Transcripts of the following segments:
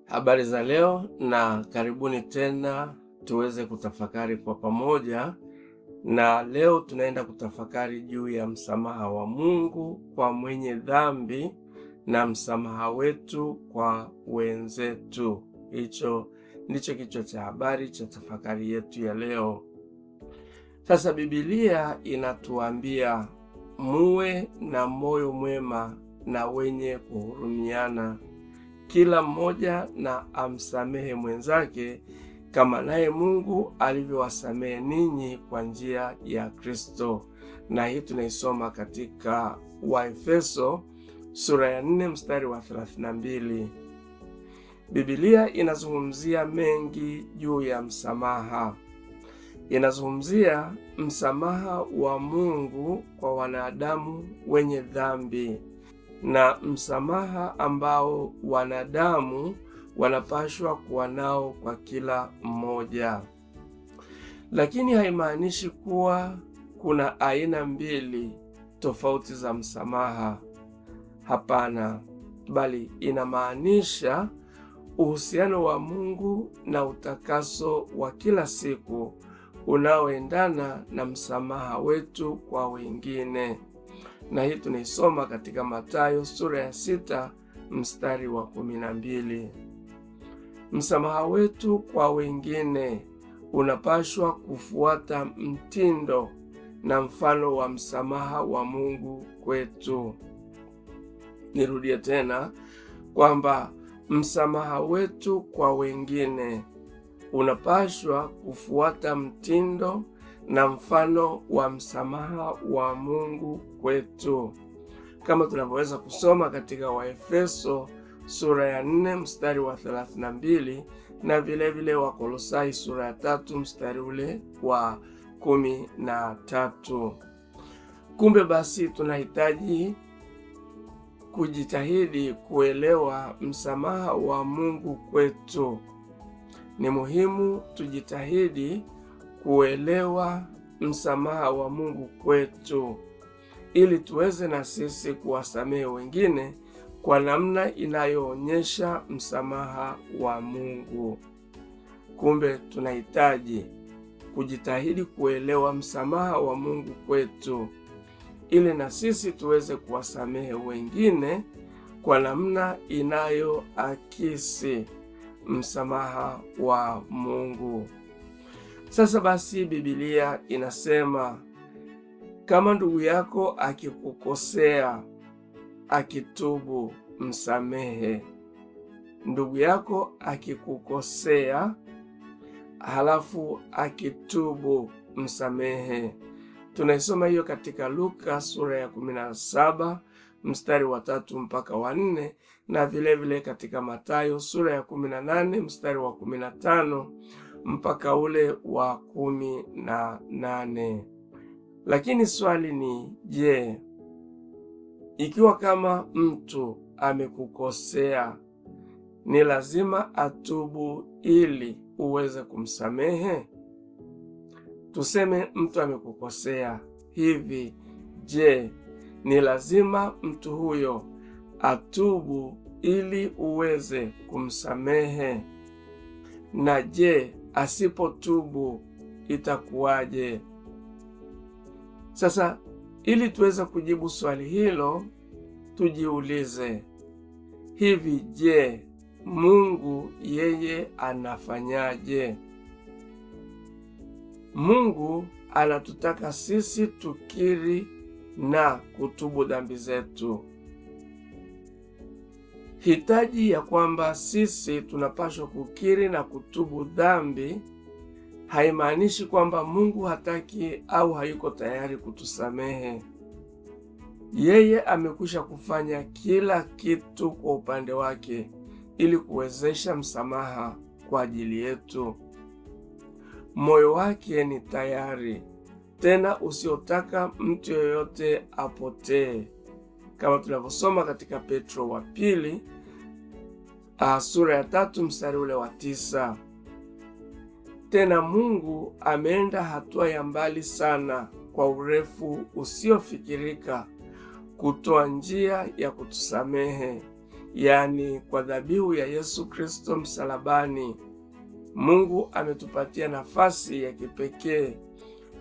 Habari za leo na karibuni tena tuweze kutafakari kwa pamoja. Na leo tunaenda kutafakari juu ya msamaha wa Mungu kwa mwenye dhambi na msamaha wetu kwa wenzetu. Hicho ndicho kichwa cha habari cha tafakari yetu ya leo. Sasa Biblia inatuambia muwe na moyo mwema na wenye kuhurumiana, kila mmoja na amsamehe mwenzake kama naye Mungu alivyowasamehe ninyi kwa njia ya Kristo. Na hii tunaisoma katika Waefeso sura ya 4 mstari wa 32. Biblia inazungumzia mengi juu ya msamaha. Inazungumzia msamaha wa Mungu kwa wanadamu wenye dhambi na msamaha ambao wanadamu wanapashwa kuwa nao kwa kila mmoja. Lakini haimaanishi kuwa kuna aina mbili tofauti za msamaha. Hapana, bali inamaanisha uhusiano wa Mungu na utakaso wa kila siku unaoendana na msamaha wetu kwa wengine. Na hii tunaisoma katika Mathayo sura ya 6 mstari wa 12. Msamaha wetu kwa wengine unapashwa kufuata mtindo na mfano wa msamaha wa Mungu kwetu. Nirudie tena kwamba msamaha wetu kwa wengine unapashwa kufuata mtindo na mfano wa msamaha wa Mungu kwetu, kama tunavyoweza kusoma katika Waefeso sura ya 4 mstari wa 32 na vilevile Wakolosai sura ya 3 mstari ule wa 13. Kumbe basi tunahitaji kujitahidi kuelewa msamaha wa Mungu kwetu. Ni muhimu tujitahidi kuelewa msamaha wa Mungu kwetu ili tuweze na sisi kuwasamehe wengine kwa namna inayoonyesha msamaha wa Mungu. Kumbe tunahitaji kujitahidi kuelewa msamaha wa Mungu kwetu ili na sisi tuweze kuwasamehe wengine kwa namna inayoakisi msamaha wa Mungu. Sasa basi Biblia inasema kama ndugu yako akikukosea, akitubu, msamehe. Ndugu yako akikukosea halafu akitubu, msamehe. Tunaisoma hiyo katika Luka sura ya 17 mstari wa 3 mpaka wa 4 na vilevile katika Mathayo sura ya 18 mstari wa 15 mpaka ule wa 18. Lakini swali ni je, ikiwa kama mtu amekukosea ni lazima atubu ili uweze kumsamehe? Tuseme mtu amekukosea hivi, je, ni lazima mtu huyo atubu ili uweze kumsamehe? Na je, asipotubu itakuwaje? Sasa ili tuweze kujibu swali hilo, tujiulize hivi, je, Mungu yeye anafanyaje? Mungu anatutaka sisi tukiri na kutubu dhambi zetu. Hitaji ya kwamba sisi tunapaswa kukiri na kutubu dhambi haimaanishi kwamba Mungu hataki au hayuko tayari kutusamehe. Yeye amekwisha kufanya kila kitu kwa upande wake ili kuwezesha msamaha kwa ajili yetu. Moyo wake ni tayari, tena usiotaka mtu yoyote apotee, kama tunavyosoma katika Petro wa pili sura ya 3 mstari ule wa 9. Tena Mungu ameenda hatua ya mbali sana kwa urefu usiofikirika kutoa njia ya kutusamehe yaani kwa dhabihu ya Yesu Kristo msalabani, Mungu ametupatia nafasi ya kipekee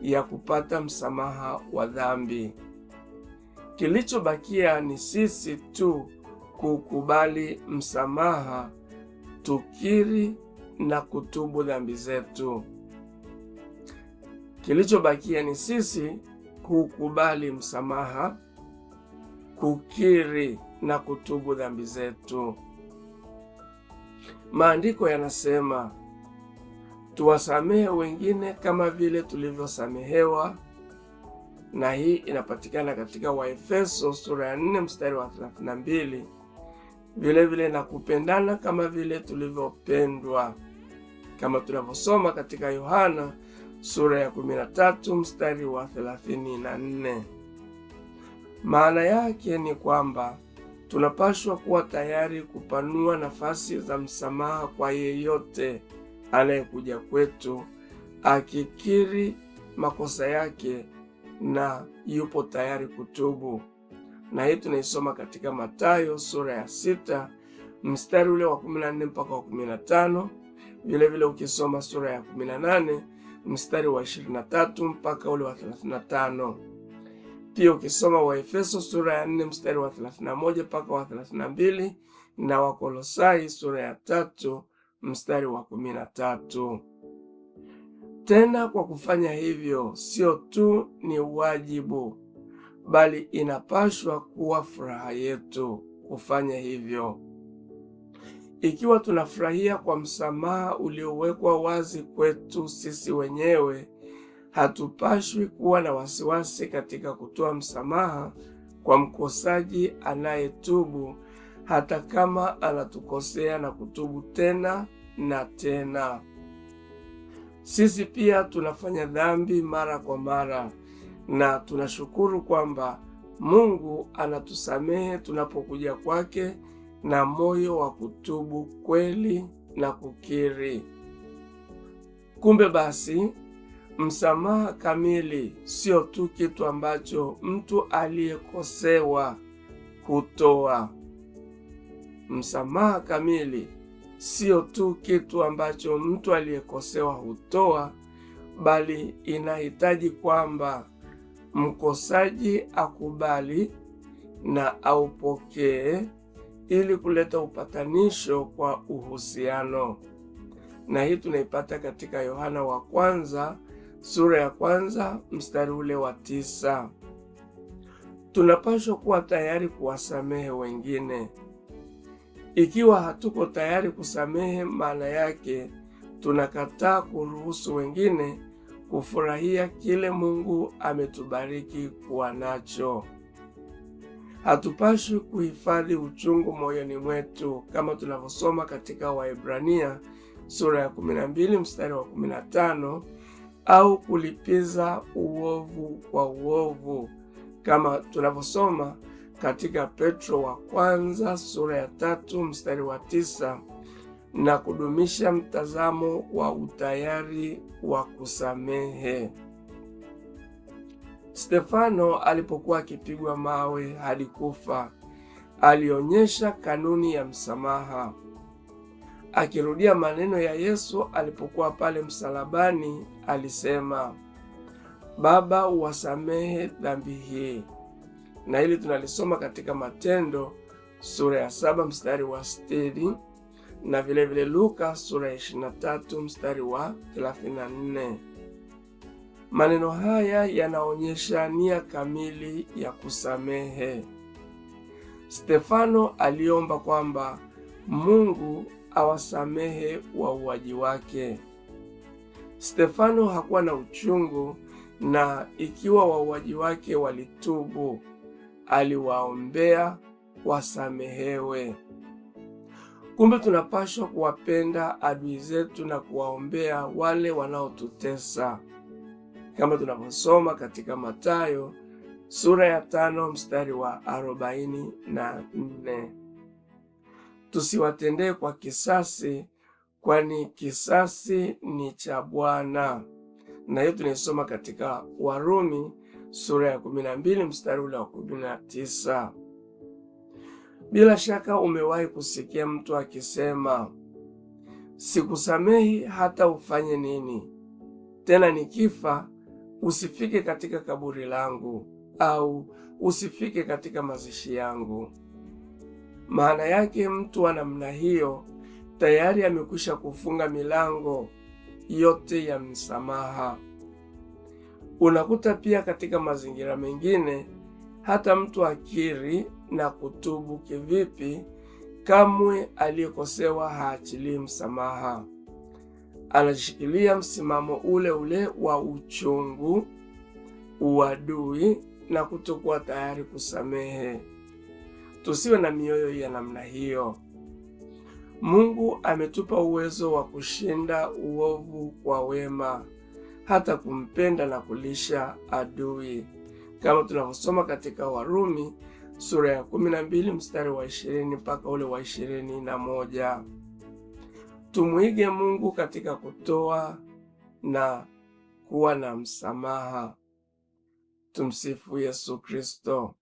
ya kupata msamaha wa dhambi. Kilichobakia ni sisi tu kukubali msamaha, tukiri na kutubu dhambi zetu. Kilichobakia ni sisi kukubali msamaha, kukiri na kutubu dhambi zetu. Maandiko yanasema, tuwasamehe wengine kama vile tulivyosamehewa, na hii inapatikana katika Waefeso sura ya 4 mstari wa 32. Vile na kupendana kama vile tulivyopendwa, kama tunavyosoma katika Yohana sura ya 13 mstari wa 34. Maana yake ni kwamba tunapaswa kuwa tayari kupanua nafasi za msamaha kwa yeyote anayekuja kwetu akikiri makosa yake na yupo tayari kutubu. Na hii tunaisoma katika Mathayo sura ya 6 mstari ule wa 14 mpaka wa 15. Vile ukisoma sura ya 18 mstari wa 23 mpaka ule wa 35. Pia ukisoma Waefeso sura ya 4 mstari wa 31 mpaka wa 32 na Wakolosai sura ya 3 mstari wa 13. Tena kwa kufanya hivyo, sio tu ni wajibu, bali inapaswa kuwa furaha yetu kufanya hivyo. Ikiwa tunafurahia kwa msamaha uliowekwa wazi kwetu sisi wenyewe, hatupashwi kuwa na wasiwasi katika kutoa msamaha kwa mkosaji anayetubu, hata kama anatukosea na kutubu tena na tena. Sisi pia tunafanya dhambi mara kwa mara, na tunashukuru kwamba Mungu anatusamehe tunapokuja kwake na moyo wa kutubu kweli na kukiri. Kumbe basi, msamaha kamili sio tu kitu ambacho mtu aliyekosewa hutoa. Msamaha kamili sio tu kitu ambacho mtu aliyekosewa hutoa, bali inahitaji kwamba mkosaji akubali na aupokee ili kuleta upatanisho kwa uhusiano. Na hii tunaipata katika Yohana wa kwanza sura ya 1 mstari ule wa 9. Tunapaswa kuwa tayari kuwasamehe wengine. Ikiwa hatuko tayari kusamehe, maana yake tunakataa kuruhusu wengine kufurahia kile Mungu ametubariki kuwa nacho. Hatupaswi kuhifadhi uchungu moyoni mwetu kama tunavyosoma katika Waebrania sura ya 12 mstari wa 15, au kulipiza uovu kwa uovu kama tunavyosoma katika Petro wa kwanza sura ya 3 mstari wa 9, na kudumisha mtazamo wa utayari wa kusamehe. Stefano alipokuwa akipigwa mawe hadi kufa, alionyesha kanuni ya msamaha. Akirudia maneno ya Yesu alipokuwa pale msalabani, alisema, Baba, uwasamehe dhambi hii. Na hili tunalisoma katika Matendo sura ya 7 mstari wa 60 na vile Luka sura ya 23 mstari wa 34. Maneno haya yanaonyesha nia kamili ya kusamehe. Stefano aliomba kwamba Mungu awasamehe wauaji wake. Stefano hakuwa na uchungu, na ikiwa wauaji wake walitubu, aliwaombea wasamehewe. Kumbe tunapaswa kuwapenda adui zetu na kuwaombea wale wanaotutesa, kama tunavyosoma katika Mathayo sura ya 5 mstari wa 44. Tusiwatendee kwa kisasi, kwani kisasi ni cha Bwana. Na hiyo tunaisoma katika Warumi sura ya 12 mstari ule wa 19. Bila shaka umewahi kusikia mtu akisema, sikusamehi hata ufanye nini, tena nikifa usifike katika kaburi langu, au usifike katika mazishi yangu. Maana yake mtu wa namna hiyo tayari amekwisha kufunga milango yote ya msamaha. Unakuta pia katika mazingira mengine, hata mtu akiri na kutubu kivipi, kamwe aliyekosewa haachilii msamaha. Anashikilia msimamo ule ule wa uchungu, uadui na kutokuwa tayari kusamehe. Tusiwe na mioyo ya namna hiyo. Mungu ametupa uwezo wa kushinda uovu kwa wema, hata kumpenda na kulisha adui, kama tunavyosoma katika Warumi sura ya 12 mstari wa 20 mpaka ule wa 21. Tumuige Mungu katika kutoa na kuwa na msamaha. Tumsifu Yesu Kristo.